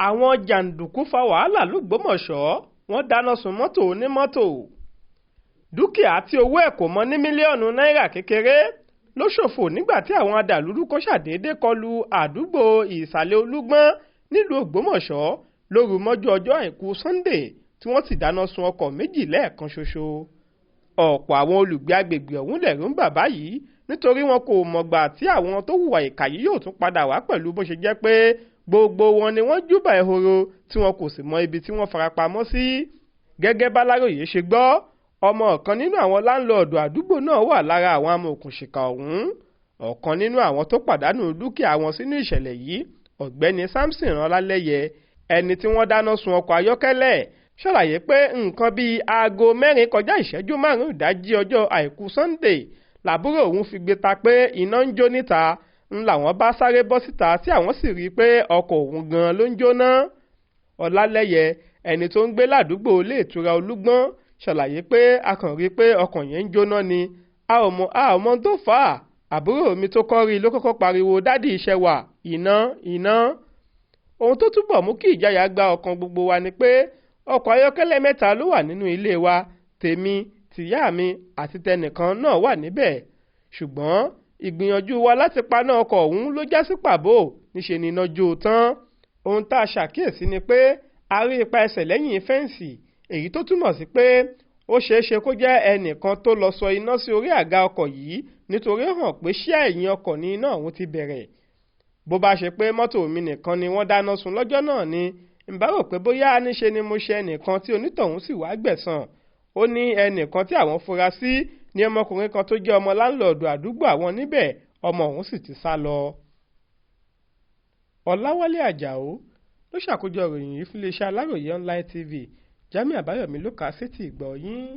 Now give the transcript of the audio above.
Àwọn jàǹdùkú fa wàhálà l'Ógbómọ̀ṣọ́, wọ́n dáná sun mọ́tò Onimọto. Dúkìá tí owó ẹ̀ kò mọ ní mílíọ̀nù náírà kékeré ló ṣòfò nígbà tí àwọn adàlúrú kan ṣàdédé kọlu àdúgbò ìsàlẹ̀ Olúgbọ́n nílùú Ògbómọ̀ṣọ́ lóru mọ́jú ọjọ́ àìkú Sunday tí wọ́n sì dáná sun ọkọ̀ méjì lẹ́ẹ̀kan ṣoṣo. Ọ̀pọ̀ àwọn olùgbé agbègbè ọ̀hún lẹ̀rù ń bà báyìí nítorí wọn kò mọ̀gbà tí àwọn tó hùwà ìkà yìí yóò tún padà wá pẹ̀lú bó ṣe jẹ́ pé gbogbo wọn ni wọ́n júbà ehoro tí wọn kò sì mọ ibi tí wọ́n farapamọ́ sí. Gẹ́gẹ́ b'Aláròyé ṣe gbọ́, ọmọ ọ̀kan nínú àwọn láńlọ́ọ̀dù àdúgbò náà wà lára àwọn amòòkùnṣìkà ọ̀hún. Ọ̀kan nínú àwọn tó pàdánù dúkìá wọn sínú ìṣẹ̀lẹ̀ yìí, ọ̀gbẹ́ni Samson Ọlálẹ́yẹ, ẹni tí wọ́n dáná sun ọkọ̀ ayọ́kẹ́lẹ́, ṣàlàyé pé nǹkan bíi aago 4 kọjá ìṣẹ́jú 5 ìdájí ọjọ́ àìkú Sunday làbúrò òun fi gbé ta pé iná ń jó níta, làwọn bá sáré bọ́ síta tí àwọn sì rí i pé ọkọ̀ òun gan ló ń jóná. Ọlálẹ́yẹ, ẹni tó ń gbé ládùúgbò ilé ìtura Olúgbọ́n, ṣàlàyé pé a kàn rí i pé ọkọ̀ yẹn ń jóná ni, a ò mọ tó fà á. Àbúrò mi tó kọ́ rí ló kọ́kọ́ pariwo, dádì iṣẹ́ wà, iná iná. Ohun tó túbọ̀ mú kí ìjáyà gba ọkàn gbogbo wa ni pé ọkọ̀ ayọ́kẹ́lẹ́ 3 ló wà nínú ilé wa, tèmi, tìyá mi àti tẹnìkan náà wà níbẹ̀. Ṣùgbọ́n ìgbìyànjú wa láti paná ọkọ̀ ọ̀hún ló já sí pàbó, níṣe ni iná jó tán. Ohun tá a ṣàkíyèsí ni pé a rí ipa ẹsẹ̀ lẹ́yìn fẹ́ǹsì, èyí tó túmọ̀ sí pé ó ṣeéṣe kó jẹ́ ẹnìkan tó lọ sọ iná sí orí àga ọkọ̀ yìí nítorí hàn pé ṣíà ẹ̀yìn ọkọ̀ ní iná ọ̀hún ti bẹ̀rẹ̀. Bó bá ṣe pé mọ́tò mi nìkan ni wọ́n dáná sun lọ́jọ́ náà ni, n bá rò pé bóyá níṣe ni mo ṣe ẹnìkan tí onítọ̀hún sì wá gbẹ̀san. Ó ní ẹnìkan tí àwọn fura sí ní ọmọkùnrin kan tó jẹ́ ọmọ láńlọ́ọ̀dù àdúgbò àwọn níbẹ̀, ọmọ ọ̀hún sì ti sá lọ. Ọláwálé Àjàó ló ṣàkójọ ìròyìn yìí fún iléeṣẹ́ Aláròyé Online TV. Jamiu Àbáyọ̀mí ló kà á sétí ìgbọ́ yín.